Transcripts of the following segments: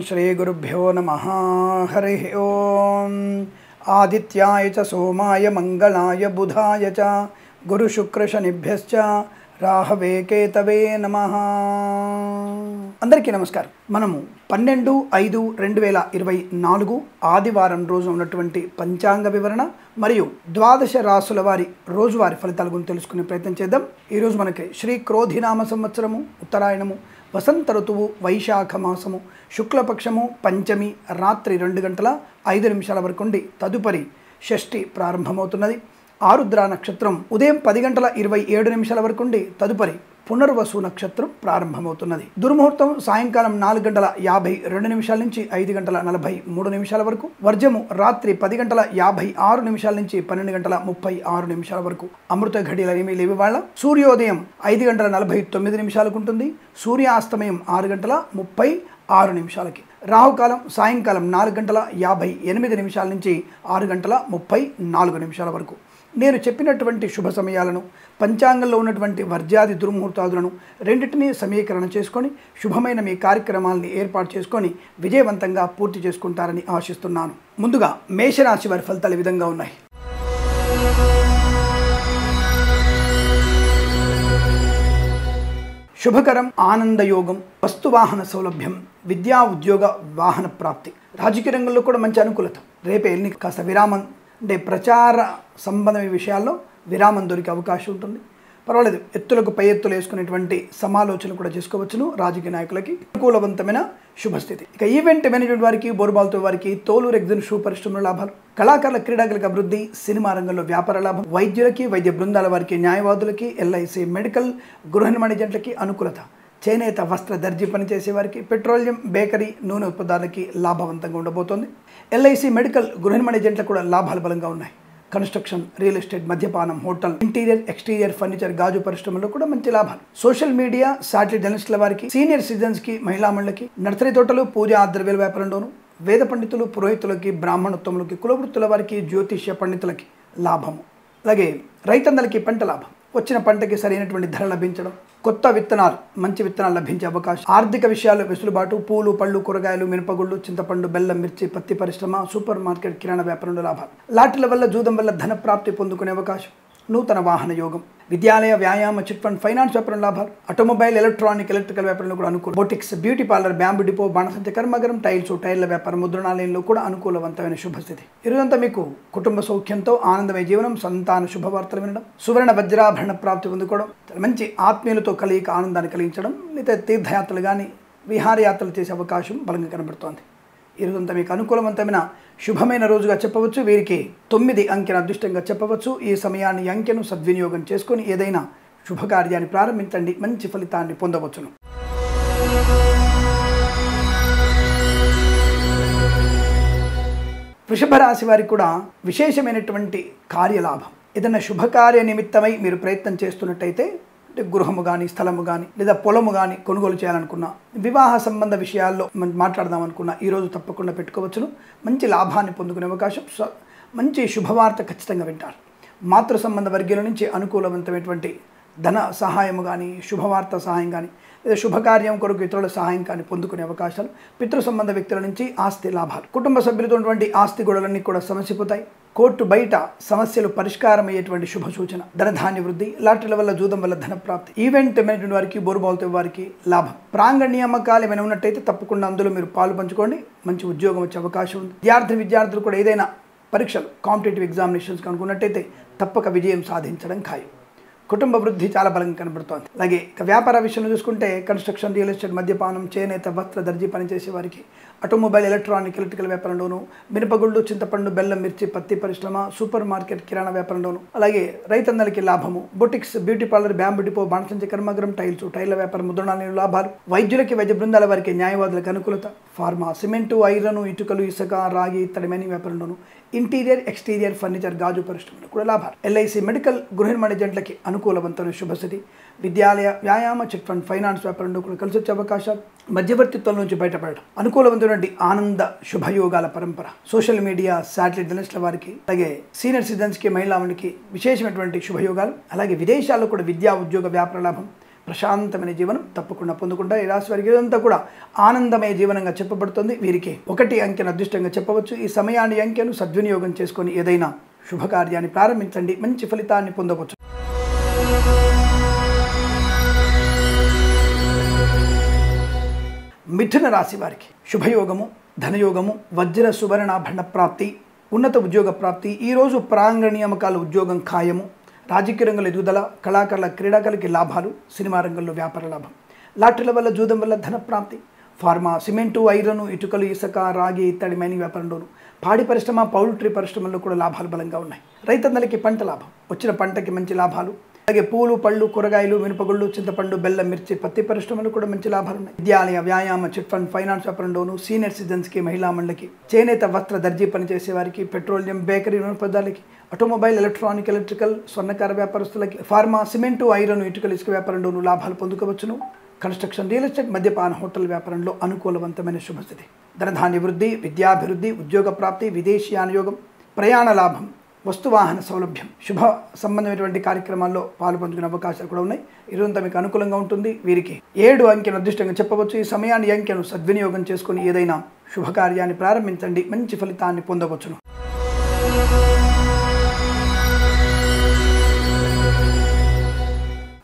श्री गुरुभ्यो नमः। हरि ओम। आदित्याय च सोमाय मंगलाय बुधाय च गुरुशुक्रशनिभ्यश्च రాహవే కేతవే నమః। అందరికీ నమస్కారం। మనము 12/5/2024 ఆదివారం రోజు ఉన్నటువంటి పంచాంగ వివరణ మరియు ద్వాదశ రాశుల వారి రోజువారీ ఫలితాల గురించి తెలుసుకునే ప్రయత్నం చేద్దాం। ఈ రోజు మనకి శ్రీ క్రోధినామ సంవత్సరము ఉత్తరాయణము వసంత ఋతువు వైశాఖ మాసము శుక్లపక్షము పంచమి రాత్రి 2:05 వరకు ఉండి తదుపరి షష్ఠి ప్రారంభమవుతున్నది। ఆరుద్ర నక్షత్రం ఉదయం 10:27 వరకు ఉండి తదుపరి పునర్వసు నక్షత్రం ప్రారంభమవుతున్నది। దుర్ముహూర్తం సాయంకాలం 4:52 నుంచి 5:43 వరకు, వర్జము రాత్రి 10:56 నుంచి 12:36 వరకు, అమృత ఘడియలు ఏమీ లేవు వాళ్ళ। సూర్యోదయం 5:49 ఉంటుంది, సూర్యాస్తమయం 6:36 రాహుకాలం సాయంకాలం 4:58 నుంచి 6:34 వరకు। నేను చెప్పినటువంటి శుభ సమయాలను పంచాంగంలో ఉన్నటువంటి వర్జాది దుర్ముహూర్తాదులను రెండింటినీ సమీకరణ చేసుకొని శుభమైన మీ కార్యక్రమాలని ఏర్పాటు చేసుకొని విజయవంతంగా పూర్తి చేసుకుంటారని ఆశిస్తున్నాను। ముందుగా మేషరాశి వారి ఫలితాలు ఈ విధంగా ఉన్నాయి। శుభకరం, ఆనందయోగం, వస్తువాహన సౌలభ్యం, విద్యా ఉద్యోగ వాహన ప్రాప్తి, రాజకీయ రంగంలో కూడా మంచి అనుకూలత। రేపే ఎన్ని కాస్త విరామం అంటే ప్రచార సంబంధమైన విషయాల్లో విరామం దొరికే అవకాశం ఉంటుంది, పర్వాలేదు। ఎత్తులకు పై ఎత్తులు వేసుకునేటువంటి సమాలోచనలు కూడా చేసుకోవచ్చును। రాజకీయ నాయకులకి అనుకూలవంతమైన శుభస్థితి। ఇక ఈవెంట్ మేనేజ్మెంట్ వారికి, బోర్బాల్తో వారికి, తోలు రెగ్జిన్ షూ పరిశ్రమల లాభాలు, కళాకారుల క్రీడాకులకు అభివృద్ధి, సినిమా రంగంలో వ్యాపార లాభం, వైద్యులకి వైద్య బృందాల వారికి, న్యాయవాదులకి, ఎల్ఐసి మెడికల్ గృహ నిర్మాణ ఏజెంట్లకి అనుకూలత, చేనేత వస్త్ర దర్జీ పనిచేసే వారికి, పెట్రోలియం బేకరీ నూనె ఉత్పత్తులకి లాభవంతంగా ఉండబోతోంది। ఎల్ఐసి మెడికల్ గృహ నిర్మాణ ఏజెంట్లకు కూడా లాభాలు బలంగా ఉన్నాయి। కన్స్ట్రక్షన్, రియల్ ఎస్టేట్, మద్యపానం, హోటల్, ఇంటీరియర్ ఎక్స్టీరియర్ ఫర్నిచర్, గాజు పరిశ్రమలో కూడా మంచి లాభాలు। సోషల్ మీడియా, శాటిలైట్ జర్నలిస్టుల వారికి, సీనియర్ సిటిజన్స్కి, మహిళా మండలికి, నర్సరీ తోటలు, పూజా ద్రవ్యాల వ్యాపారంలోను, వేద పండితులు, పురోహితులకి, బ్రాహ్మణోత్తములకి, కులవృత్తుల వారికి, జ్యోతిష్య పండితులకి లాభము। అలాగే రైతన్నలకి పంట లాభం, వచ్చిన పంటకి సరైనటువంటి ధర లభించడం, కొత్త విత్తనాలు, మంచి విత్తనాలు లభించే అవకాశం, ఆర్థిక విషయాలు వెసులుబాటు, పూలు పళ్ళు కూరగాయలు, మినపగుళ్ళు, చింతపండు, బెల్లం, మిర్చి, పత్తి పరిశ్రమ, సూపర్ మార్కెట్, కిరాణా వ్యాపారంలో లాభాలు, లాటరీల వల్ల జూదం వల్ల ధన ప్రాప్తి పొందుకునే అవకాశం, నూతన వాహన యోగం, విద్యాలయ వ్యాయామ చిట్ ఫండ్ ఫైనాన్స్ వ్యాపారం లాభాలు, ఆటోమొబైల్ ఎలక్ట్రానిక్ ఎలక్ట్రికల్ వ్యాపారంలో కూడా అనుకూలం, boutiques, beauty parlour, bamboo depot, బాణసంచ కర్మాగారం, టైల్స్, టైర్ల వ్యాపారం, ముద్రణాలయంలో కూడా అనుకూలవంతమైన శుభస్థితి। ఈరోజంతా మీకు కుటుంబ సౌఖ్యంతో ఆనందమయ జీవనం, సంతాన శుభవార్తలు వినడం, సువర్ణ వజ్రాభరణ ప్రాప్తి పొందుకోవడం, మంచి ఆత్మీయులతో కలిగి ఆనందాన్ని కలిగించడం, లేదా తీర్థయాత్రలు కానీ విహారయాత్రలు చేసే అవకాశం బలంగా కనబడుతోంది। ఈరోజంతా మీకు అనుకూలవంతమైన శుభమైన రోజుగా చెప్పవచ్చు। వీరికి 9 అంకెను అదృష్టంగా చెప్పవచ్చు। ఈ సమయాన్ని అంకెను సద్వినియోగం చేసుకొని ఏదైనా శుభకార్యాన్ని ప్రారంభించండి, మంచి ఫలితాన్ని పొందవచ్చును। వృషభ రాశి వారికి కూడా విశేషమైనటువంటి కార్యలాభం। ఏదైనా శుభకార్య నిమిత్తమై మీరు ప్రయత్నం చేస్తున్నట్టయితే, గృహము కానీ, స్థలము కానీ, లేదా పొలము కానీ కొనుగోలు చేయాలనుకున్నా, వివాహ సంబంధ విషయాల్లో మాట్లాడదాం అనుకున్నా ఈరోజు తప్పకుండా పెట్టుకోవచ్చును। మంచి లాభాన్ని పొందుకునే అవకాశం, మంచి శుభవార్త ఖచ్చితంగా వింటారు। మాతృ సంబంధ వర్గీయుల నుంచి అనుకూలవంతమైనటువంటి ధన సహాయము కానీ, శుభవార్త సహాయం కానీ, లేదా శుభకార్యం కొరకు ఇతరుల సహాయం కానీ పొందుకునే అవకాశాలు, పితృ సంబంధ వ్యక్తుల నుంచి ఆస్తి లాభాలు, కుటుంబ సభ్యులతో ఉన్నటువంటి ఆస్తి గొడవలన్నీ కూడా సమసిపోతాయి। కోర్టు బయట సమస్యలు పరిష్కారం అయ్యేటువంటి శుభ సూచన, ధనధాన్య వృద్ధి, లాటరీల వల్ల జూదం వల్ల ధన ప్రాప్తి, ఈవెంట్ మేనేజ్మెంట్ వారికి, బోరుబాల్తో వారికి లాభం, ప్రాంగణ నియామకాలు ఏమైనా ఉన్నట్టయితే తప్పకుండా అందులో మీరు పాలు పంచుకోండి, మంచి ఉద్యోగం వచ్చే అవకాశం ఉంది। విద్యార్థులు కూడా ఏదైనా పరీక్షలు, కాంపిటేటివ్ ఎగ్జామినేషన్స్ కనుక్కున్నట్టయితే తప్పక విజయం సాధించడం ఖాయం। కుటుంబ వృద్ధి చాలా బలంగా కనబడుతోంది। అలాగే ఇక వ్యాపార విషయంలో చూసుకుంటే కన్స్ట్రక్షన్, రియల్ ఎస్టేట్, మద్యపానం, చేనేత వస్త్ర దర్జీ పనిచేసే వారికి, ఆటోమొబైల్ ఎలక్ట్రానిక్ ఎలక్ట్రికల్ వ్యాపారంలోను, మినపగుళ్ళు, చింతపండు, బెల్లం, మిర్చి, పత్తి పరిశ్రమ, సూపర్ మార్కెట్, కిరాణా వ్యాపారంలోను, అలాగే రైతన్నలకి లాభము, boutiques, beauty parlour, bamboo depot, బాణసంచ కర్మాగారం, టైల్స్, టైర్ల వ్యాపారం, ముద్రణాలయంలో లాభాలు, వైద్యులకి వైద్య బృందాల వారికి, న్యాయవాదులకు అనుకూలత, ఫార్మా, సిమెంటు, ఐరన్, ఇటుకలు, ఇసుక, రాగి, ఇత్తడి మైనింగ్ వ్యాపారంలోను, ఇంటీరియర్ ఎక్స్టీరియర్ ఫర్నిచర్, గాజు పరిశ్రమలో కూడా లాభాలు, ఎల్ఐసి మెడికల్ గృహ నిర్మాణ ఏజెంట్లకి అనుకూలవంతమైన శుభస్థితి, విద్యాలయ వ్యాయామ చిట్ ఫండ్ ఫైనాన్స్ వ్యాపారంలో కూడా కలిసి వచ్చే అవకాశాలు, మధ్యవర్తిత్వం నుంచి బయటపడడం, అనుకూలవంతమైనటువంటి ఆనంద శుభయోగాల పరంపర, సోషల్ మీడియా, శాటిలైట్ జర్నలిస్టుల వారికి, అలాగే సీనియర్ సిటిజన్స్కి, మహిళా మండలికి విశేషమైనటువంటి శుభయోగాలు, అలాగే విదేశాల్లో కూడా విద్యా ఉద్యోగ వ్యాపార లాభం, ప్రశాంతమైన జీవనం తప్పకుండా పొందుకుంటారు. ఈ రాశి వారికి ఇదంతా కూడా ఆనందమయ జీవనంగా చెప్పబడుతుంది. వీరికి 1 అంకెను అదృష్టంగా చెప్పవచ్చు. ఈ సమయాన్ని అంకెను సద్వినియోగం చేసుకొని ఏదైనా శుభకార్యాన్ని ప్రారంభించండి, మంచి ఫలితాన్ని పొందవచ్చు. మిథున రాశి వారికి శుభయోగము, ధనయోగము, వజ్ర సువర్ణాభరణ ప్రాప్తి, ఉన్నత ఉద్యోగ ప్రాప్తి. ఈరోజు ప్రాంగణ నియామకాల ఉద్యోగం ఖాయము. రాజకీయ రంగంలో ఎదుగుదల, కళాకారుల క్రీడాకారులకి లాభాలు, సినిమా రంగంలో వ్యాపార లాభం, లాటరీల వల్ల జూదం వల్ల ధన ప్రాప్తి, ఫార్మా, సిమెంటు, ఐరన్, ఇటుకలు, ఇసుక, రాగి, ఇత్తడి, మైనింగ్ వ్యాపారంలోను, పాడి పరిశ్రమ, పౌల్ట్రీ పరిశ్రమల్లో కూడా లాభాలు బలంగా ఉన్నాయి. రైతన్నలకి పంట లాభం, వచ్చిన పంటకి మంచి లాభాలు. అలాగే పూలు, పళ్ళు, కూరగాయలు, మినపగుళ్ళు, చింతపండు, బెల్లం, మిర్చి, పత్తి పరిశ్రమలు కూడా మంచి లాభాలు ఉన్నాయి. విద్యాలయ, వ్యాయామ, చిట్ ఫండ్, ఫైనాన్స్ వ్యాపారంలోను, సీనియర్ సిటిజన్స్కి, మహిళా మండలికి, చేనేత వస్త్ర దర్జీ పనిచేసే వారికి, పెట్రోలియం, బేకరీ పదార్థాలకి, ఆటోమొబైల్, ఎలక్ట్రానిక్, ఎలక్ట్రికల్, స్వర్ణకార వ్యాపారస్తులకి, ఫార్మా, సిమెంటు, ఐరన్, ఇటుకలు, ఇసుక వ్యాపారంలోను లాభాలు పొందుకోవచ్చును. కన్స్ట్రక్షన్, రియల్ ఎస్టేట్, మద్యపాన, హోటల్ వ్యాపారంలో అనుకూలవంతమైన శుభస్థితి. ధనధాన్య వృద్ధి, విద్యాభివృద్ధి, ఉద్యోగ ప్రాప్తి, విదేశీయాన యోగం, ప్రయాణ లాభం, వస్తువాహన సౌలభ్యం, శుభ సంబంధమైనటువంటి కార్యక్రమాల్లో పాలు పంచుకునే అవకాశాలు కూడా ఉన్నాయి. ఇదంతా మీకు అనుకూలంగా ఉంటుంది. వీరికి 7 అంకెను అదృష్టంగా చెప్పవచ్చు. ఈ సమయాన్ని అంకెను సద్వినియోగం చేసుకుని ఏదైనా శుభకార్యాన్ని ప్రారంభించండి, మంచి ఫలితాన్ని పొందవచ్చును.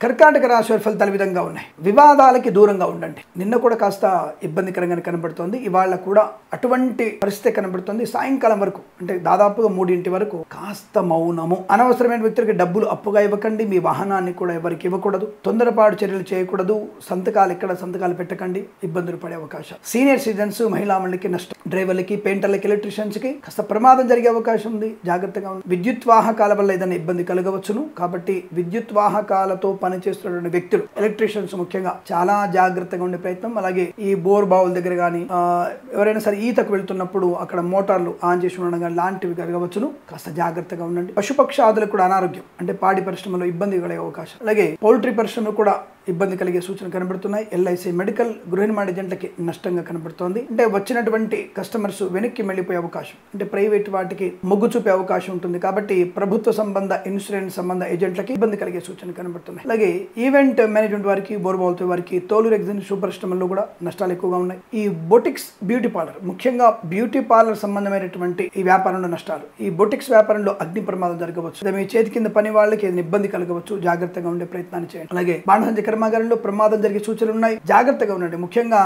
కర్కాటక రాశి వారి ఫలితాలు విధంగా ఉన్నాయి. వివాదాలకి దూరంగా ఉండండి. నిన్న కూడా కాస్త ఇబ్బందికరంగా కనబడుతోంది, ఇవాళ కూడా అటువంటి పరిస్థితి కనబడుతుంది. సాయంకాలం వరకు అంటే దాదాపుగా 3 వరకు కాస్త మౌనము. అనవసరమైన వ్యక్తులకి డబ్బులు అప్పుగా ఇవ్వకండి. మీ వాహనాన్ని కూడా ఎవరికి ఇవ్వకూడదు. తొందరపాటు చర్యలు చేయకూడదు. సంతకాలు పెట్టకండి, ఇబ్బందులు పడే అవకాశం. సీనియర్ సిటిజన్స్, మహిళా మండలికి నష్టం. డ్రైవర్లకి, పెయింటర్లకి, ఎలక్ట్రీషియన్స్కి కాస్త ప్రమాదం జరిగే అవకాశం ఉంది, జాగ్రత్తగా ఉంది. విద్యుత్ వాహకాల వల్ల ఏదైనా ఇబ్బంది కలగవచ్చును. కాబట్టి విద్యుత్ వాహకాలతో పనిచేస్తున్నటువంటి వ్యక్తులు, ఎలక్ట్రీషియన్స్ ముఖ్యంగా చాలా జాగ్రత్తగా ఉండే ప్రయత్నం. అలాగే ఈ బోర్ బావుల దగ్గర కానీ ఎవరైనా సరే ఈతకు వెళ్తున్నప్పుడు అక్కడ మోటార్లు ఆన్ చేసి ఉండడం కానీ లాంటివి కలగవచ్చును, కాస్త జాగ్రత్తగా ఉండండి. పశుపక్షాదులకు కూడా అనారోగ్యం అంటే పాడి పరిశ్రమలో ఇబ్బంది కలిగే అవకాశం. అలాగే పౌల్ట్రీ పరిశ్రమలో కూడా ఇబ్బంది కలిగే సూచనలు కనబడుతున్నాయి. ఎల్ఐసి, మెడికల్, గృహ నిర్మాణ ఏజెంట్లకి నష్టంగా కనబడుతోంది. అంటే వచ్చినటువంటి కస్టమర్స్ వెనక్కి వెళ్ళిపోయే అవకాశం, అంటే ప్రైవేట్ వాటికి మొగ్గు చూపే అవకాశం ఉంటుంది. కాబట్టి ప్రభుత్వ సంబంధ, ఇన్సూరెన్స్ సంబంధ ఏజెంట్లకి ఇబ్బంది కలిగే సూచనలు కనబడుతున్నాయి. అలాగే ఈవెంట్ మేనేజ్మెంట్ వారికి, బోర్బాల్తో వారికి, తోలు ఎగ్జిబిషన్ పరిశ్రమల్లో కూడా నష్టాలు ఎక్కువగా ఉన్నాయి. ఈ బొటిక్స్, బ్యూటీ పార్లర్, ముఖ్యంగా బ్యూటీ పార్లర్ సంబంధమైనటువంటి ఈ వ్యాపారంలో నష్టాలు. ఈ బొటిక్స్ వ్యాపారంలో అగ్ని ప్రమాదం జరగవచ్చు. మీ చేతి కింద పని వాళ్ళకి ఏదైనా ఇబ్బంది కలగవచ్చు, జాగ్రత్తగా ఉండే ప్రయత్నాన్ని చేయండి. అలాగే బాణసంచ కర్మాగారంలో ప్రమాదం జరిగే సూచనలు ఉన్నాయి, జాగ్రత్తగా ఉండండి. ముఖ్యంగా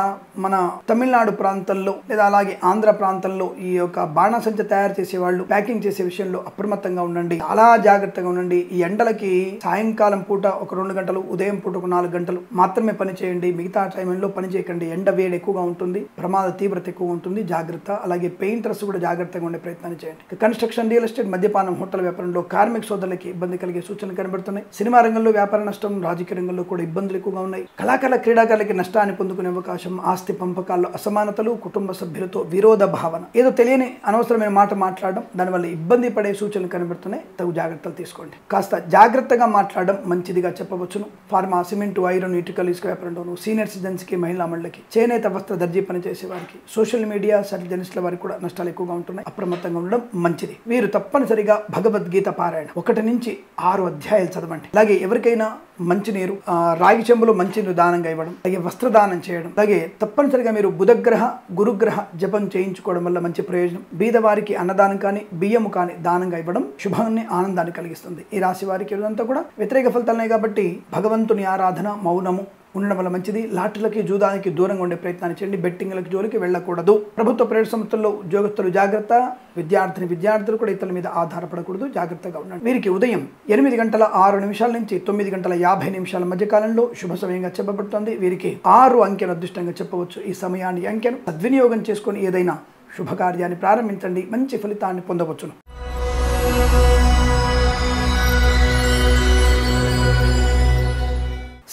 మన తమిళనాడు ప్రాంతంలో లేదా అలాగే ఆంధ్ర ప్రాంతంలో ఈ యొక్క బాణసంచ తయారు చేసే వాళ్ళు ప్యాకింగ్ చేసే విషయంలో అప్రమత్తంగా ఉండండి, చాలా జాగ్రత్తగా ఉండండి. ఈ ఎండలకి సాయంకాలం పూట ఒక 2 గంటలు, ఉదయం పూట ఒక 4 గంటలు మాత్రమే పని చేయండి. మిగతా టైంలో పని చేయకండి. ఎండ వేడి ఎక్కువగా ఉంటుంది, ప్రమాద తీవ్రత ఎక్కువ ఉంటుంది, జాగ్రత్త. అలాగే పెయింటర్స్ కూడా జాగ్రత్తగా ఉండే ప్రయత్నాన్ని చేయండి. కన్స్ట్రక్షన్, రియల్ ఎస్టేట్, మద్యపానం, హోటల్ వ్యాపారంలో కార్మిక సోదరులకి ఇబ్బంది కలిగే సూచనలు కనబడుతున్నాయి. సినిమా రంగంలో వ్యాపార నష్టం, రాజకీయ రంగంలో కూడా ఇబ్బందులు ఎక్కువగా ఉన్నాయి. కళాకారుల, క్రీడాకారులకి నష్టాన్ని పొందుకునే అవకాశం. ఆస్తి పంపకాల్లో అసమానతలు, కుటుంబ సభ్యులతో విరోధ భావన, ఏదో తెలియని అనవసరమైన మాట మాట్లాడడం, దానివల్ల ఇబ్బంది పడే సూచనలు కనబడుతున్నాయి. తగు జాగ్రత్తలు తీసుకోండి. కాస్త జాగ్రత్తగా మాట్లాడడం మంచిదిగా చెప్పవచ్చును. ఫార్మా, సిమెంటు, ఐరన్, ఇటుకలు, ఇసుక వ్యాపారంలోను, సీనియర్ సిటిజన్స్కి, మహిళా మండలికి, చేనేత వస్త్ర దర్జీ పనిచేసే వారికి, సోషల్ మీడియా సెటిల్ జర్నలిస్టుల వారికి కూడా నష్టాలు ఎక్కువగా ఉంటున్నాయి. అప్రమత్తంగా ఉండడం మంచిది. వీరు తప్పనిసరిగా భగవద్గీత పారాయణ 1 నుంచి 6 అధ్యాయాలు చదవండి. అలాగే ఎవరికైనా మంచినీరు, రాగి చెంబులో మంచినీరు దానంగా ఇవ్వడం, అలాగే వస్త్రదానం చేయడం, అలాగే తప్పనిసరిగా మీరు బుధగ్రహ, గురుగ్రహ జపం చేయించుకోవడం వల్ల మంచి ప్రయోజనం. బీదవారికి అన్నదానం కానీ, బియ్యము కానీ దానంగా ఇవ్వడం శుభాన్ని, ఆనందాన్ని కలిగిస్తుంది. ఈ రాశి వారికి ఇదంతా కూడా వ్యతిరేక ఫలితాలనే కాబట్టి భగవంతుని ఆరాధన, మౌనము ఉండడం వల్ల మంచిది. లాటరీలకి, జూదానికి దూరంగా ఉండే ప్రయత్నాన్ని చేయండి. బెట్టింగ్లకి జోలికి వెళ్ళకూడదు. ప్రభుత్వ, ప్రైవేట్ సంస్థల్లో ఉద్యోగస్తులు జాగ్రత్త. విద్యార్థులు కూడా ఇతరుల మీద ఆధారపడకూడదు, జాగ్రత్తగా ఉండండి. వీరికి ఉదయం 8:06 నుంచి 9:50 మధ్య కాలంలో శుభ సమయంగా చెప్పబడుతుంది. వీరికి 6 అంకెను అదృష్టంగా చెప్పవచ్చు. ఈ సమయాన్ని, అంకెను సద్వినియోగం చేసుకొని ఏదైనా శుభకార్యాన్ని ప్రారంభించండి, మంచి ఫలితాన్ని పొందవచ్చును.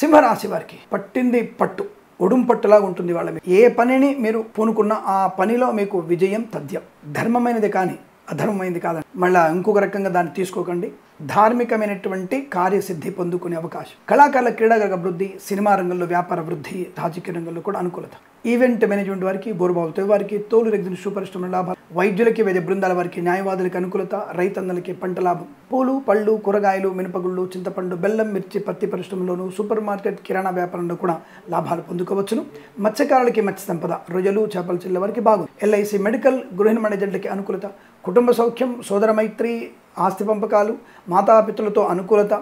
సింహరాశి వారికి పట్టింది పట్టు, ఉడుం పట్టులాగా ఉంటుంది. వాళ్ళ ఏ పనిని మీరు పూనుకున్నా ఆ పనిలో మీకు విజయం తథ్యం. ధర్మమైనది కానీ అధర్మమైనది కాదని మళ్ళీ ఇంకొక రకంగా దాన్ని తీసుకోకండి. ధార్మికమైనటువంటి కార్యసిద్ధి పొందుకునే అవకాశం. కళాకారుల, క్రీడాకారుల అభివృద్ధి, సినిమా రంగంలో వ్యాపార వృద్ధి, రాజకీయ రంగంలో కూడా అనుకూలత. ఈవెంట్ మేనేజ్మెంట్ వారికి, బోర్బావులతో వారికి, తోలు ఎగ్జిబిషన్ పరిశ్రమల లాభాలు, వైద్యులకి వైద్య బృందాల వారికి న్యాయవాదులకి అనుకూలత, రైతన్నలకి పంట లాభం. పూలు, పళ్ళు, కూరగాయలు, మినపగుళ్ళు, చింతపండు, బెల్లం, మిర్చి, పత్తి పరిశ్రమలోను, సూపర్ మార్కెట్, కిరాణా వ్యాపారంలో కూడా లాభాలు పొందుకోవచ్చును. మత్స్యకారులకి మత్స్య సంపద, రొయ్యలు, చేపల చిల్ల వారికి బాగుంది. ఎల్ఐసి మెడికల్, గృహ నిర్మాణ ఏజెంట్లకి అనుకూలత, కుటుంబ సౌఖ్యం, సోదర మైత్రి, ఆస్తి పంపకాలు, మాతాపితృలతో అనుకూలత,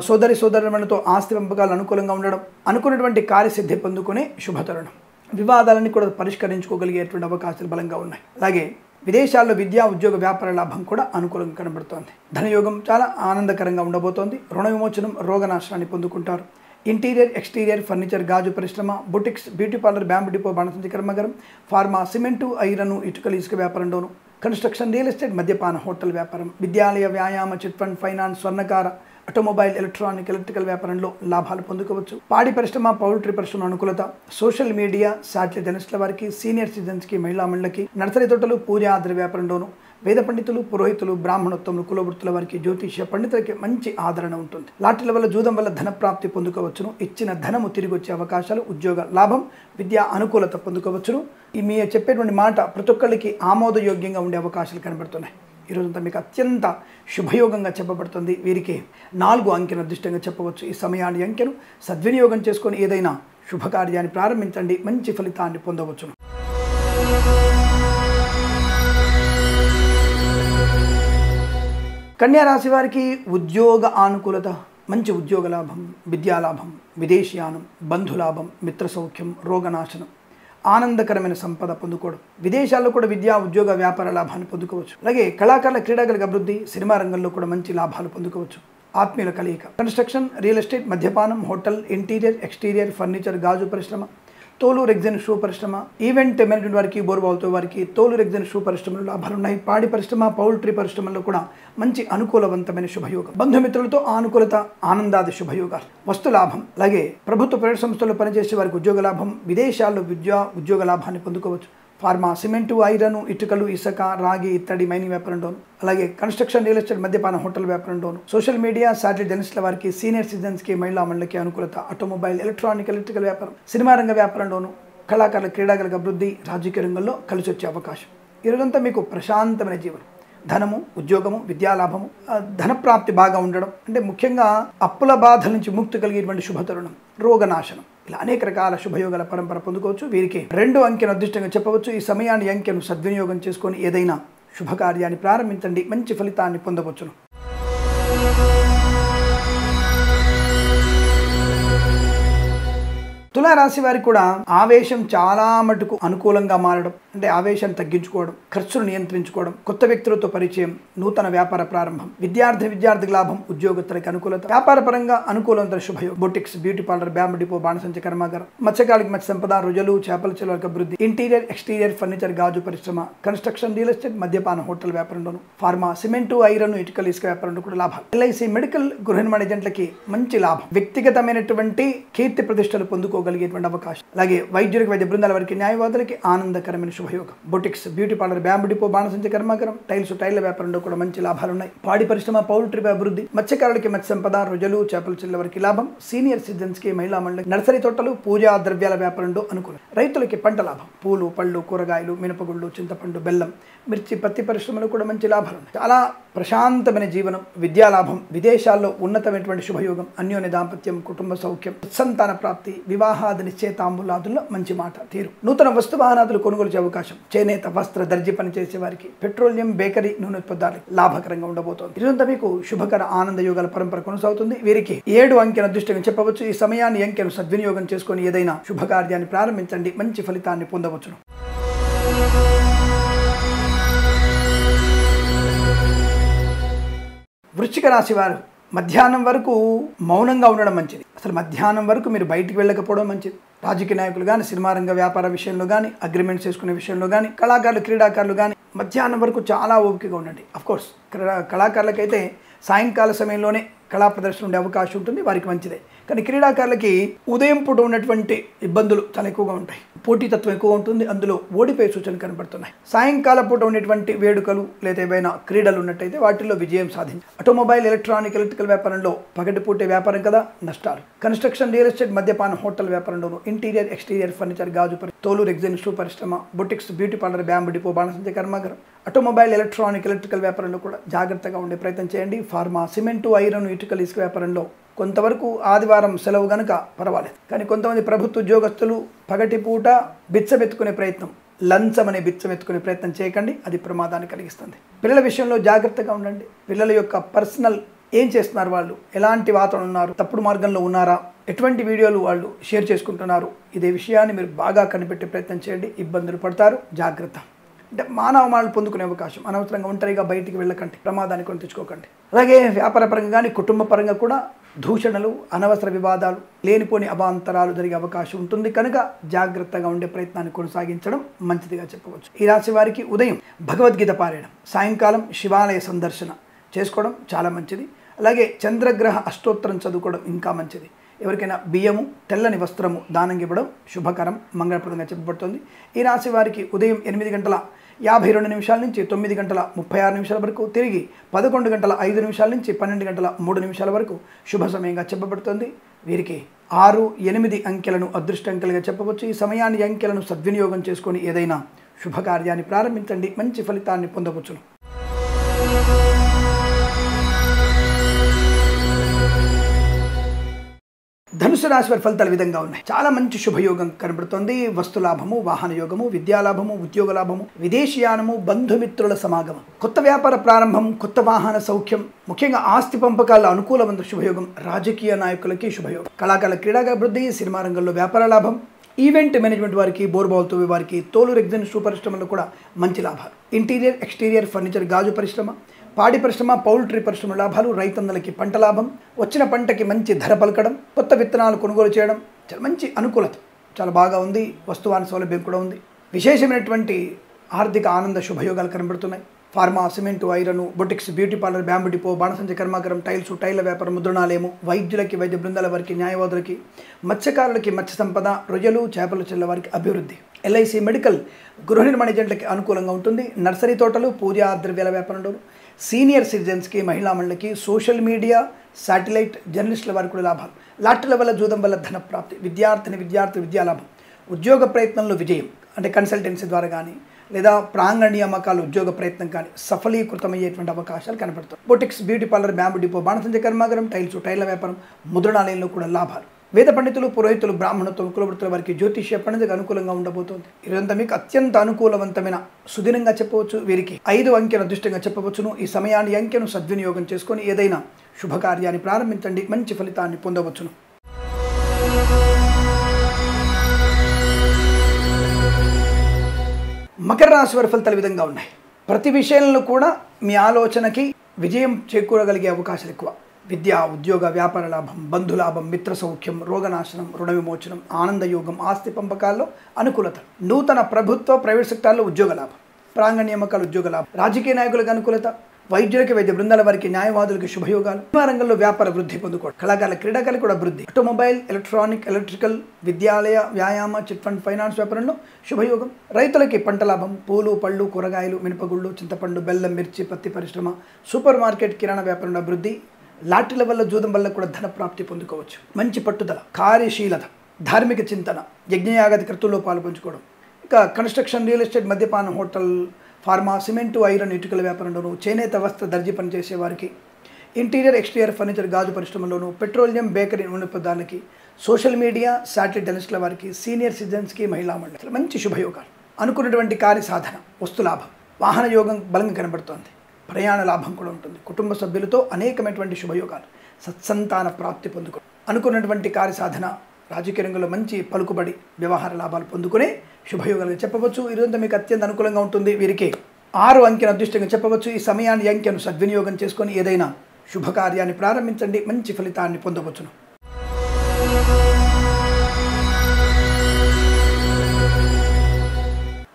సోదరులతో ఆస్తి పంపకాలు అనుకూలంగా ఉండడం, అనుకున్నటువంటి కార్యసిద్ధి పొందుకునే శుభతరుణం. వివాదాలన్నీ కూడా పరిష్కరించుకోగలిగేటువంటి అవకాశాలు బలంగా ఉన్నాయి. అలాగే విదేశాల్లో విద్యా, ఉద్యోగ, వ్యాపార లాభం కూడా అనుకూలంగా కనబడుతోంది. ధనయోగం చాలా ఆనందకరంగా ఉండబోతోంది. రుణ విమోచనం, రోగనాశనాన్ని పొందుకుంటారు. ఇంటీరియర్, ఎక్స్టీరియర్, ఫర్నిచర్, గాజు పరిశ్రమ, boutiques, beauty parlour, bamboo depot, బాణసంచి కర్మాగారం, ఫార్మా, సిమెంటు, ఐరన్, ఇటుకలు, ఇసుక వ్యాపారంలోను, కన్స్ట్రక్షన్, రియల్ ఎస్టేట్, మద్యపాన, హోటల్ వ్యాపారం, విద్యాలయ, వ్యాయామ, చిట్ ఫండ్, ఫైనాన్స్, స్వర్ణకార, ఆటోమొబైల్, ఎలక్ట్రికల్ వ్యాపారంలో లాభాలు పొందుకోవచ్చు. పాడి పరిశ్రమ, పౌల్ట్రీ పరిశ్రమ అనుకూలత, సోషల్ మీడియా, శాటిలైట్ జర్నలిస్టుల వారికి, సీనియర్ సిటిజన్స్కి, మహిళా మండలికి, నర్సరీ తోటలు, పూజా ఆధార వ్యాపారంలోను, వేద పండితులు, పురోహితులు, బ్రాహ్మణోత్తములు, కులవృత్తుల వారికి, జ్యోతిష్య పండితులకి మంచి ఆదరణ ఉంటుంది. లాటరీల వల్ల, జూదం వల్ల ధన ప్రాప్తి పొందుకోవచ్చును. ఇచ్చిన ధనము తిరిగి వచ్చే అవకాశాలు, ఉద్యోగ లాభం, విద్యా అనుకూలత పొందుకోవచ్చును. మీ చెప్పేటువంటి మాట ప్రతి ఒక్కరికి ఆమోదయోగ్యంగా ఉండే అవకాశాలు కనబడుతున్నాయి. ఈరోజంతా మీకు అత్యంత శుభయోగంగా చెప్పబడుతుంది. వీరికి 4 అంకెను అదృష్టంగా చెప్పవచ్చు. ఈ సమయాన్ని అంకెను సద్వినియోగం చేసుకొని ఏదైనా శుభకార్యాన్ని ప్రారంభించండి, మంచి ఫలితాన్ని పొందవచ్చును. కన్యా రాశి వారికి ఉద్యోగ అనుకూలత, మంచి ఉద్యోగ లాభం, విద్యాలాభం, విదేశీయానం, బంధులాభం, మిత్ర సౌఖ్యం, రోగనాశనం, ఆనందకరమైన సంపద పొందుకోవడం, విదేశాల్లో కూడా విద్యా, ఉద్యోగ, వ్యాపార లాభాన్ని పొందుకోవచ్చు. అలాగే కళాకారుల, క్రీడాకారుల అభివృద్ధి, సినిమా రంగంలో కూడా మంచి లాభాలు పొందుకోవచ్చు. ఆత్మీయుల కలయిక, కన్స్ట్రక్షన్, రియల్ ఎస్టేట్, మద్యపానం, హోటల్, ఇంటీరియర్, ఎక్స్టీరియర్, ఫర్నిచర్, గాజు పరిశ్రమ, తోలు రెగ్జిన్ షూ పరిశ్రమ, ఈవెంట్ మేనేజ్మెంట్ వారికి, బోర్బాల్తో వారికి, తోలు రెగ్జిన్ షూ పరిశ్రమలో లాభాలు ఉన్నాయి. పాడి పరిశ్రమ, పౌల్ట్రీ పరిశ్రమల్లో కూడా మంచి అనుకూలవంతమైన శుభయోగం. బంధుమిత్రులతో అనుకూలత, ఆనందాది శుభయోగాలు, వస్తు లాభం. అలాగే ప్రభుత్వ ప్రైవేట్ సంస్థల్లో పనిచేసే వారికి ఉద్యోగ లాభం, విదేశాల్లో విద్యా, ఉద్యోగ లాభాన్ని పొందుకోవచ్చు. ఫార్మా, సిమెంటు, ఐరన్, ఇటుకలు, ఇసుక, రాగి, ఇత్తడి, మైనింగ్ వ్యాపారంలోను, అలాగే కన్స్ట్రక్షన్, రియల్ ఎస్టేట్, మద్యపాన, హోటల్ వ్యాపారంలోను, సోషల్ మీడియా, శాటిలైట్ జర్నలిస్టుల వారికి, సీనియర్ సిటిజన్స్కి, మహిళా మండలికి అనుకూలత, ఆటోమొబైల్, ఎలక్ట్రికల్ వ్యాపారం, సినిమా రంగ వ్యాపారంలోను, కళాకారుల, క్రీడాకారుల అభివృద్ధి, రాజకీయ రంగంలో కలిసి వచ్చే అవకాశం. ఈరోజంతా మీకు ప్రశాంతమైన జీవనం, ధనము, ఉద్యోగము, విద్యాలాభము, ధనప్రాప్తి బాగా ఉండడం, అంటే ముఖ్యంగా అప్పుల బాధల నుంచి ముక్తి కలిగేటువంటి శుభతరుణం, రోగనాశనం, ఇలా అనేక రకాల శుభయోగాల పరంపర పొందుకోవచ్చు. వీరికి 2 అంకెను అదృష్టంగా చెప్పవచ్చు. ఈ సమయాన్ని, అంకెను సద్వినియోగం చేసుకొని ఏదైనా శుభకార్యాన్ని ప్రారంభించండి, మంచి ఫలితాన్ని పొందవచ్చును. తులారాశి వారికి కూడా ఆవేశం చాలా మటుకు అనుకూలంగా మారడం, అంటే ఆవేశాన్ని తగ్గించుకోవడం, ఖర్చును నియంత్రించుకోవడం, కొత్త వ్యక్తులతో పరిచయం, నూతన వ్యాపార ప్రారంభం, విద్యార్థికి లాభం, ఉద్యోగస్తులకి అనుకూలత, వ్యాపార పరంగా అనుకూలవంతమైన శుభయోగం, boutiques, beauty parlour, bamboo depot, బాణసంచి కర్మాగారం, మత్స్యకారులకి మత్స్య సంపద, రొయ్యలు, చేపల చిల్లలకు అభివృద్ధి, ఇంటీరియర్, ఎక్స్టీరియర్, ఫర్నిచర్, గాజు పరిశ్రమ, కన్స్ట్రక్షన్, రియల్ ఎస్టేట్, మద్యపాన, హోటల్ వ్యాపారంలోను, ఫార్మా, సిమెంటు, ఐరన్, ఇటుకలు, ఇసుక వ్యాపారంలో కూడా లాభాలు. ఎల్ఐసి మెడికల్, గృహ నిర్మాణ ఏజెంట్లకి మంచి లాభం, వ్యక్తిగతమైనటువంటి కీర్తి ప్రతిష్టలు పొందుకోగలిగేటువంటి అవకాశం. అలాగే వైద్యులకు, వైద్య బృందాల వారికి, న్యాయవాదులకి ఆనందకరమైన శుభయోగం. Boutiques, beauty parlour, bamboo depot, బాణసంచి కర్మాగారం, టైర్ల వ్యాపారంలో కూడా మంచి లాభాలు ఉన్నాయి. పాడి పరిశ్రమ, పౌల్ట్రీ అభివృద్ధి, మత్స్యకారులకి మత్స్య సంపద, రొయ్యలు, చేపల చిల్ల వారికి లాభం, సీనియర్ సిటిజన్స్కి, మహిళా మండలికి, నర్సరీ తోటలు, పూజా ద్రవ్యాల వ్యాపారంలో అనుకూలం. రైతులకి పంట లాభం, పూలు, పళ్ళు, కూరగాయలు, మినపగుళ్ళు, చింతపండు, బెల్లం, మిర్చి, పత్తి పరిశ్రమలో కూడా మంచి లాభాలు ఉన్నాయి. చాలా ప్రశాంతమైన జీవనం, విద్యాలాభం, విదేశాల్లో ఉన్నతమైనటువంటి శుభయోగం, అన్యోన్య దాంపత్యం, కుటుంబ సౌఖ్యం, సంతాన ప్రాప్తి, వివాహాది నిశ్చయితాంబులాదుల్లో మంచి మాట తీరు, నూతన వస్తు వాహనాదులు కొనుగోలు చేసే అవకాశం, చేనేత, వస్త్ర, దర్జీ పనిచేసే వారికి, పెట్రోలియం, బేకరీ, నూనె ఉత్పత్తులకు లాభకరంగా ఉండబోతోంది. ఇదంతా మీకు శుభకర ఆనంద యోగాల పరంపర కొనసాగుతుంది. వీరికి 7 అంకెను అదృష్టంగా చెప్పవచ్చు. ఈ సమయాన్ని, అంకెను సద్వినియోగం చేసుకొని ఏదైనా శుభకార్యాన్ని ప్రారంభించండి, మంచి ఫలితాన్ని పొందవచ్చును. వృశ్చిక రాశి వారు మధ్యాహ్నం వరకు మౌనంగా ఉండడం మంచిది. అసలు మధ్యాహ్నం వరకు మీరు బయటికి వెళ్ళకపోవడం మంచిది. రాజకీయ నాయకులు కానీ, సినిమా రంగ వ్యాపార విషయంలో కానీ, అగ్రిమెంట్స్ చేసుకునే విషయంలో కానీ, కళాకారులు, క్రీడాకారులు కానీ మధ్యాహ్నం వరకు చాలా ఓపికగా ఉండండి. అఫ్కోర్స్ కళాకారులకైతే సాయంకాల సమయంలోనే కళా ప్రదర్శన ఉండే అవకాశం ఉంటుంది, వారికి మంచిదే. కానీ క్రీడాకారులకి ఉదయం పూట ఉన్నటువంటి ఇబ్బందులు చాలా ఎక్కువగా ఉంటాయి. పోటీతత్వం ఎక్కువ ఉంటుంది, అందులో ఓడిపోయే సూచనలు కనబడుతున్నాయి. సాయంకాల పూట ఉండేటువంటి వేడుకలు లేదా ఏవైనా క్రీడలు ఉన్నట్టయితే వాటిల్లో విజయం సాధించారు. ఆటోమొబైల్, ఎలక్ట్రికల్ వ్యాపారంలో పగటిపూటే వ్యాపారం కదా నష్టాలు. కన్స్ట్రక్షన్, రియల్ ఎస్టేట్, మద్యపానం, హోటల్ వ్యాపారంలోనూ ఇంటీరియర్, ఎక్స్టీరియర్ ఫర్నిచర్, గాజు, తోలు, రెగ్జిన్, షూ పరిశ్రమ, boutiques, beauty parlour, bamboo depot, బాణసంచ కర్మాగారం, ఆటోమొబైల్, ఎలక్ట్రికల్ వ్యాపారంలో కూడా జాగ్రత్తగా ఉండే ప్రయత్నం చేయండి. ఫార్మా, సిమెంటు, ఐరన్, ఇటుకలు, ఇసుక వ్యాపారంలో కొంతవరకు ఆదివారం సెలవు కనుక పర్వాలేదు. కానీ కొంతమంది ప్రభుత్వ ఉద్యోగస్తులు పగటిపూట బిచ్చమెత్తుకునే ప్రయత్నం, లంచం అనే బిచ్చమెత్తుకునే ప్రయత్నం చేయకండి, అది ప్రమాదాన్ని కలిగిస్తుంది. పిల్లల విషయంలో జాగ్రత్తగా ఉండండి. పిల్లల యొక్క పర్సనల్ ఏం చేస్తున్నారు, వాళ్ళు ఎలాంటి వాతావరణం ఉన్నారు, తప్పుడు మార్గంలో ఉన్నారా, ఎటువంటి వీడియోలు వాళ్ళు షేర్ చేసుకుంటున్నారు, ఇదే విషయాన్ని మీరు బాగా కనిపెట్టే ప్రయత్నం చేయండి. ఇబ్బందులు పడతారు, జాగ్రత్త. అంటే మానవమానాలు పొందుకునే అవకాశం, అనవసరంగా ఒంటరిగా బయటికి వెళ్ళకండి, ప్రమాదాన్ని కొని తెచ్చుకోకండి. అలాగే వ్యాపార పరంగా కానీ కుటుంబ పరంగా కూడా దూషణలు, అనవసర వివాదాలు, లేనిపోని అవాంతరాలు జరిగే అవకాశం ఉంటుంది కనుక జాగ్రత్తగా ఉండే ప్రయత్నాన్ని కొనసాగించడం మంచిదిగా చెప్పవచ్చు. ఈ రాశి వారికి ఉదయం భగవద్గీత పారాయణం, సాయంకాలం శివాలయ సందర్శన చేసుకోవడం చాలా మంచిది. అలాగే చంద్రగ్రహ అష్టోత్తరం చదువుకోవడం ఇంకా మంచిది. ఎవరికైనా బియ్యము, తెల్లని వస్త్రము దానం ఇవ్వడం శుభకరం, మంగళప్రదంగా చెప్పబడుతుంది. ఈ రాశి వారికి ఉదయం 8:52 నుంచి 9:36 వరకు, తిరిగి 11:05 నుంచి 12:03 వరకు శుభ సమయంగా చెప్పబడుతుంది. వీరికి 6, 8 అంకెలను అదృష్ట అంకెలుగా చెప్పవచ్చు. ఈ సమయాన్ని, అంకెలను సద్వినియోగం చేసుకొని ఏదైనా శుభకార్యాన్ని ప్రారంభించండి, మంచి ఫలితాన్ని పొందవచ్చును. ధనుసు రాశి వారి ఫలితాలు విధంగా ఉన్నాయి. చాలా మంచి శుభయోగం కనబడుతోంది. వస్తు లాభము, వాహన యోగము, విద్యాలాభము, ఉద్యోగ లాభము, విదేశీయానము, బంధుమిత్రుల సమాగమం, కొత్త వ్యాపార ప్రారంభం, కొత్త వాహన సౌఖ్యం, ముఖ్యంగా ఆస్తి పంపకాల అనుకూలమైన శుభయోగం, రాజకీయ నాయకులకి శుభయోగం, కళాకారుల క్రీడాగా అభివృద్ధి, సినిమా రంగంలో వ్యాపార లాభం, ఈవెంట్ మేనేజ్మెంట్ వారికి, బోర్బాల్ తోవే వారికి, తోలు, రెగ్జిన్, షూ పరిశ్రమలో కూడా మంచి లాభాలు, ఇంటీరియర్, ఎక్స్టీరియర్ ఫర్నిచర్, గాజు పరిశ్రమ, పాడి పరిశ్రమ, పౌల్ట్రీ పరిశ్రమ లాభాలు, రైతన్నలకి పంట లాభం, వచ్చిన పంటకి మంచి ధర పలకడం, కొత్త విత్తనాలు కొనుగోలు చేయడం, చాలా మంచి అనుకూలత, చాలా బాగా ఉంది. వస్తువాహన సౌలభ్యం కూడా ఉంది. విశేషమైనటువంటి ఆర్థిక ఆనంద శుభయోగాలు కనబడుతున్నాయి. Pharma, cement, iron, boutiques, beauty parlour, bamboo depot, బాణసంచ కర్మాగారం, టైల వ్యాపారం, ముద్రణాలయము, వైద్యులకి, వైద్య బృందాల వారికి, న్యాయవాదులకి, మత్స్యకారులకి మత్స్య సంపద, రొయ్యలు, చేపల చెల్ల వారికి అభివృద్ధి, ఎల్ఐసి, మెడికల్, గృహ నిర్మాణ ఏజెంట్లకి అనుకూలంగా ఉంటుంది. నర్సరీ తోటలు, పూజా ద్రవ్యాల వ్యాపారంలో, సీనియర్ సిటిజన్స్కి, మహిళా మండలికి, సోషల్ మీడియా, శాటిలైట్, జర్నలిస్టుల వారికి కూడా లాభాలు, లాటరీల వల్ల, జూదం వల్ల ధన ప్రాప్తి, విద్యార్థి విద్యాలాభం, ఉద్యోగ ప్రయత్నంలో విజయం, అంటే కన్సల్టెన్సీ ద్వారా కానీ లేదా ప్రాంగణ నియామకాలు ఉద్యోగ ప్రయత్నం కానీ సఫలీకృతమయ్యేటువంటి అవకాశాలు కనబడుతాయి. Boutiques, beauty parlour, bamboo depot, బాణసంచ కర్మాగారం, టైల వ్యాపారం, ముద్రణాలయంలో కూడా లాభాలు, వేద పండితులు, పురోహితులు, బ్రాహ్మణత్వం, కులవృత్తుల వారికి జ్యోతిష్య పండితులకు అనుకూలంగా ఉండబోతోంది. ఇదంతా మీకు అత్యంత అనుకూలవంతమైన సుదినంగా చెప్పవచ్చు. వీరికి 5 అంకెను అదృష్టంగా చెప్పవచ్చును. ఈ సమయాన్ని, అంకెను సద్వినియోగం చేసుకొని ఏదైనా శుభకార్యాన్ని ప్రారంభించండి, మంచి ఫలితాన్ని పొందవచ్చును. మకర రాశి వారి ఫలితాలు విధంగా ఉన్నాయి. ప్రతి విషయంలో కూడా మీ ఆలోచనకి విజయం చేకూరగలిగే అవకాశాలు ఎక్కువ. విద్య, ఉద్యోగ, వ్యాపార లాభం, బంధులాభం, మిత్ర సౌఖ్యం, రోగనాశనం, రుణ విమోచనం, ఆనందయోగం, ఆస్తి పంపకాల్లో అనుకూలత, నూతన ప్రభుత్వ, ప్రైవేట్ సెక్టార్లో ఉద్యోగ లాభం, ప్రాంగణ నియామకాలు ఉద్యోగ లాభం, రాజకీయ నాయకులకు అనుకూలత, వైద్యులకి, వైద్య బృందాల వారికి, న్యాయవాదులకి శుభయోగాలు, సినిమా రంగంలో వ్యాపార వృద్ధి పొందుకోవడం, కళాకారుల క్రీడాకారులకు కూడా అభివృద్ధి, ఆటోమొబైల్, ఎలక్ట్రికల్, విద్యాలయ, వ్యాయామ, చిట్ ఫండ్, ఫైనాన్స్ వ్యాపారంలో శుభయోగం, రైతులకి పంట లాభం, పూలు, పళ్ళు, కూరగాయలు, మినపగుళ్ళు, చింతపండు, బెల్లం, మిర్చి, పత్తి పరిశ్రమ, సూపర్ మార్కెట్, కిరాణా వ్యాపారంలో అభివృద్ధి, లాటరీల వల్ల, జూదం వల్ల కూడా ధన ప్రాప్తి పొందుకోవచ్చు. మంచి పట్టుదల, కార్యశీలత, ధార్మిక చింతన, యజ్ఞయాగాది కృతుల్లో పాల్పంచుకోవడం, ఇంకా కన్స్ట్రక్షన్, రియల్ ఎస్టేట్, మద్యపానం, హోటల్, ఫార్మా, సిమెంటు, ఐరన్, ఇటుకల వ్యాపారంలోనూ, చేనేత వస్త్ర దర్జీ పనిచేసే వారికి, ఇంటీరియర్, ఎక్స్టీరియర్ ఫర్నిచర్, గాజు పరిశ్రమలోనూ, పెట్రోలియం, బేకరీ, నూనె పదార్థాలకి, సోషల్ మీడియా, శాటిలైట్ జర్నలిస్టుల వారికి, సీనియర్ సిటిజన్స్కి, మహిళా మండలి, మంచి శుభయోగాలు, అనుకున్నటువంటి కార్య సాధన, వస్తు లాభం, వాహన యోగం బలంగా కనబడుతోంది. ప్రయాణ లాభం కూడా ఉంటుంది. కుటుంబ సభ్యులతో అనేకమైనటువంటి శుభయోగాలు, సత్సంతాన ప్రాప్తి పొందుకో, అనుకున్నటువంటి కార్య సాధన, రాజకీయ రంగంలో మంచి పలుకుబడి, వ్యవహార లాభాలు పొందుకునే శుభయోగాలుగా చెప్పవచ్చు. ఇదంతా మీకు అత్యంత అనుకూలంగా ఉంటుంది. వీరికి 6 అంకెను అదృష్టంగా చెప్పవచ్చు. ఈ సమయాన్ని, అంకెను సద్వినియోగం చేసుకొని ఏదైనా శుభకార్యాన్ని ప్రారంభించండి, మంచి ఫలితాన్ని పొందవచ్చును.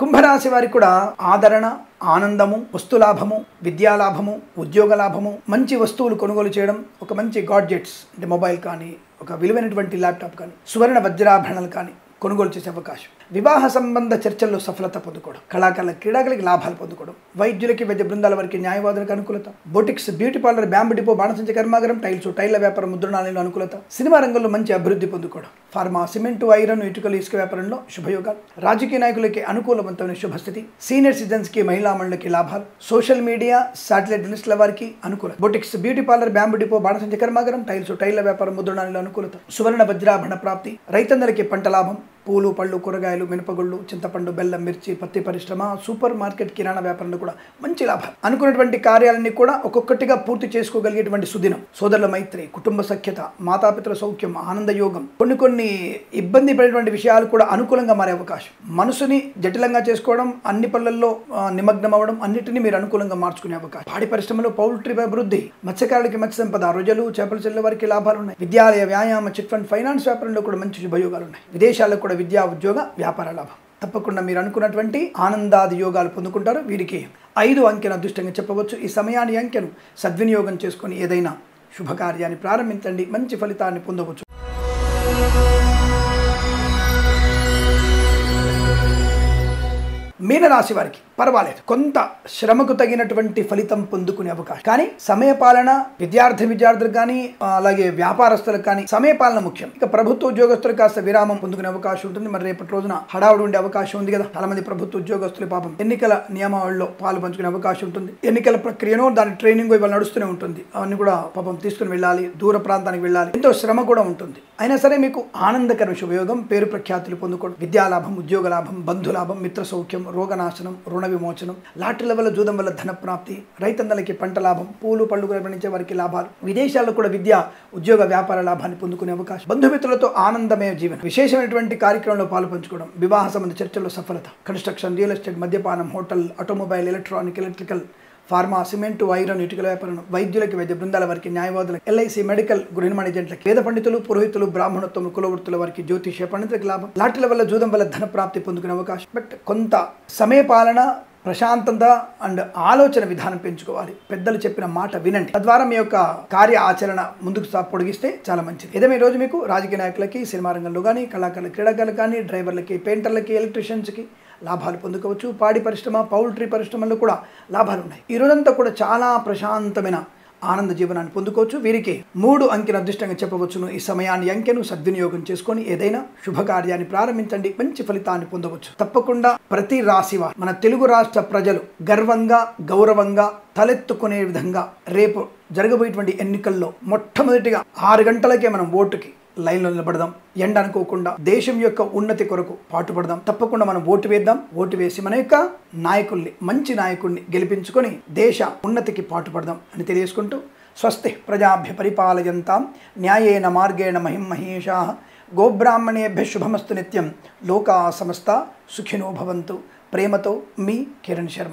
కుంభరాశి వారికి కూడా ఆదరణ, ఆనందము, వస్తులాభము, విద్యాలాభము, ఉద్యోగ లాభము, మంచి వస్తువులు కొనుగోలు చేయడం, ఒక మంచి గాడ్జెట్స్ అంటే మొబైల్ కానీ, ఒక విలువైనటువంటి ల్యాప్టాప్ కానీ, సువర్ణ వజ్రాభరణాలు కానీ కొనుగోలు చేసే అవకాశం, వివాహ సంబంధ చర్చల్లో సఫలత పొందుకోవడం, కళాకారుల క్రీడాకులకి లాభాలు పొందుకోవడం, వైద్యులకి వైద్య బృందాల వారికి న్యాయవాదులకు అనుకూలత, boutiques, beauty parlour, bamboo depot, బాణసంచ కర్మాగారం, టైల్ల వ్యాపారం, ముద్రణాలయంలో అనుకూలత, సినిమా రంగంలో మంచి అభివృద్ధి పొందుకోవడం, ఫార్మా, సిమెంటు, ఐరన్, ఇటుకలు, ఇసుక వ్యాపారంలో శుభయోగాలు, రాజకీయ నాయకులకి అనుకూలవంతమైన శుభస్థితి, సీనియర్ సిటిజన్స్ కి, మహిళా మండలికి లాభాలు, సోషల్ మీడియా, శాటిలైట్ జర్నలిస్టుల వారికి అనుకూలత, boutiques, beauty parlour, bamboo depot, బాణసంచ కర్మాగారం, టైల్ల వ్యాపారం, ముద్రణాలయంలో అనుకూలత, సువర్ణ వజ్రాభరణ ప్రాప్తి, రైతందరికీ పంట లాభం, పూలు, పళ్ళు, కూరగాయలు, మినపగుళ్ళు, చింతపండు, బెల్లం, మిర్చి, పత్తి పరిశ్రమ, సూపర్ మార్కెట్, కిరాణా వ్యాపారంలో కూడా మంచి లాభాలు. అనుకున్నటువంటి కార్యాలన్నీ కూడా ఒక్కొక్కటిగా పూర్తి చేసుకోగలిగేటువంటి సుదినం. సోదరుల మైత్రి, కుటుంబ సఖ్యత, మాతాపితృ సౌఖ్యం, ఆనందయోగం, కొన్ని ఇబ్బంది పడేటువంటి విషయాలు కూడా అనుకూలంగా మారే అవకాశం. మనసుని జటిలంగా చేసుకోవడం, అన్ని పనులలో నిమగ్నం అవ్వడం, అన్నిటినీ మీరు అనుకూలంగా మార్చుకునే అవకాశం. పాడి పరిశ్రమలో పౌల్ట్రీ అభివృద్ధి, మత్స్యకారులకి మత్స్య సంపద, రొయ్యలు, చేపల చెల్లెల వారికి లాభాలు ఉన్నాయి. విద్యాలయ, వ్యాయామ, చిట్ ఫండ్, ఫైనాన్స్ వ్యాపారంలో కూడా మంచి శుభయోగాలు ఉన్నాయి. విదేశాల్లో కూడా విద్యా, ఉద్యోగ, వ్యాపార లాభం. తప్పకుండా మీరు అనుకున్నటువంటి ఆనందాది యోగాలు పొందుకుంటారు. వీరికి 5 అంకెను అదృష్టంగా చెప్పవచ్చు. ఈ సమయాన్ని అంకెను సద్వినియోగం చేసుకొని ఏదైనా శుభకార్యాన్ని ప్రారంభించండి, మంచి ఫలితాన్ని పొందవచ్చు. మీనరాశి వారికి పర్వాలేదు, కొంత శ్రమకు తగినటువంటి ఫలితం పొందుకునే అవకాశం. కానీ సమయపాలన విద్యార్థులకు కానీ అలాగే వ్యాపారస్తులకు కానీ సమయపాలన ముఖ్యం. ఇక ప్రభుత్వ ఉద్యోగస్తులు కాస్త విరామం పొందుకునే అవకాశం ఉంటుంది. మరి రేపటి రోజున హడావుడి ఉండే అవకాశం ఉంది కదా. చాలా మంది ప్రభుత్వ ఉద్యోగస్తులు పాపం ఎన్నికల నియమావళిలో పాలు పంచుకునే అవకాశం ఉంటుంది. ఎన్నికల ప్రక్రియను, దాని ట్రైనింగ్ ఇవాళ నడుస్తూనే ఉంటుంది. అవన్నీ కూడా పాపం తీసుకుని వెళ్ళాలి, దూర ప్రాంతానికి వెళ్ళాలి, ఎంతో శ్రమ కూడా ఉంటుంది. అయినా సరే మీకు ఆనందకర శుభయోగం, పేరు ప్రఖ్యాతులు పొందుకోవడం, విద్యాలాభం, ఉద్యోగ లాభం, బంధులాభం, మిత్ర సౌఖ్యం, రోగనాశనం, రుణ విమోచనం, లాటరీల వల్ల, జూదం వల్ల ధన ప్రాప్తి, రైతన్నలకి పంట లాభం, పూలు, పళ్ళు పండించే వారికి లాభాలు, విదేశాల్లో కూడా విద్య, ఉద్యోగ, వ్యాపార లాభాన్ని పొందుకునే అవకాశం, బంధుమిత్రులతో ఆనందమయ జీవనం, విశేషమైనటువంటి కార్యక్రమంలో పాలు పంచుకోవడం, వివాహ సంబంధ చర్చల్లో సఫలత, కన్స్ట్రక్షన్, రియల్ ఎస్టేట్, మద్యపానం, hotel, automobile, electronic, electrical, pharma, cement, iron, ఇటుకల వ్యాపారం, వైద్యులకి వైద్య బృందాల వారికి, న్యాయవాదులకు, ఎల్ఐసి, మెడికల్, గృహ నిర్మాణ ఏజెంట్లకు, వేద పండితులు, పురోహితులు, బ్రాహ్మణత్వం, కులవృత్తుల వారికి, జ్యోతిష పండితులకు లాభం, లాటరీల వల్ల, జూదం వల్ల ధన ప్రాప్తి పొందుకునే అవకాశం. బట్ కొంత సమయపాలన, ప్రశాంతత అండ్ ఆలోచన విధానం పెంచుకోవాలి. పెద్దలు చెప్పిన మాట వినండి, తద్వారా మీ యొక్క కార్య ఆచరణ ముందుకు పొడిగిస్తే చాలా మంచిది. ఏదైనా ఈ రోజు మీకు రాజకీయ నాయకులకి, సినిమా రంగంలో కానీ, కళాకారుల, క్రీడాకారులకు కానీ, డ్రైవర్లకి, పెయింటర్లకి, ఎలక్ట్రీషియన్స్కి లాభాలు పొందుకోవచ్చు. పాడి పరిశ్రమ, పౌల్ట్రీ పరిశ్రమల్లో కూడా లాభాలు ఉన్నాయి. ఈ రోజంతా కూడా చాలా ప్రశాంతమైన ఆనంద జీవనాన్ని పొందుకోవచ్చు. వీరికి 3 అంకెను అదృష్టంగా చెప్పవచ్చును. ఈ సమయాన్ని అంకెను సద్వినియోగం చేసుకొని ఏదైనా శుభకార్యాన్ని ప్రారంభించండి, మంచి ఫలితాన్ని పొందవచ్చు. తప్పకుండా ప్రతి రాశి వారు, మన తెలుగు రాష్ట్ర ప్రజలు గర్వంగా, గౌరవంగా తలెత్తుకునే విధంగా రేపు జరగబోయేటువంటి ఎన్నికల్లో మొట్టమొదటిగా 6 గంటలకే మనం ఓటుకి లైన్లో నిలబడదాం. ఎండ అనుకోకుండా దేశం యొక్క ఉన్నతి కొరకు పాటుపడదాం. తప్పకుండా మనం ఓటు వేద్దాం. ఓటు వేసి మన యొక్క నాయకుల్ని, మంచి నాయకుడిని గెలిపించుకొని దేశ ఉన్నతికి పాటుపడదాం అని తెలియజేసుకుంటూ, స్వస్తి ప్రజాభ్య పరిపాలయంతాం న్యాయేన మార్గేణ మహిం మహేషాః గోబ్రాహ్మణేభ్య శుభమస్తు నిత్యం లోకా సమస్త సుఖినో భవంతు. ప్రేమతో మీ కిరణ్ శర్మ.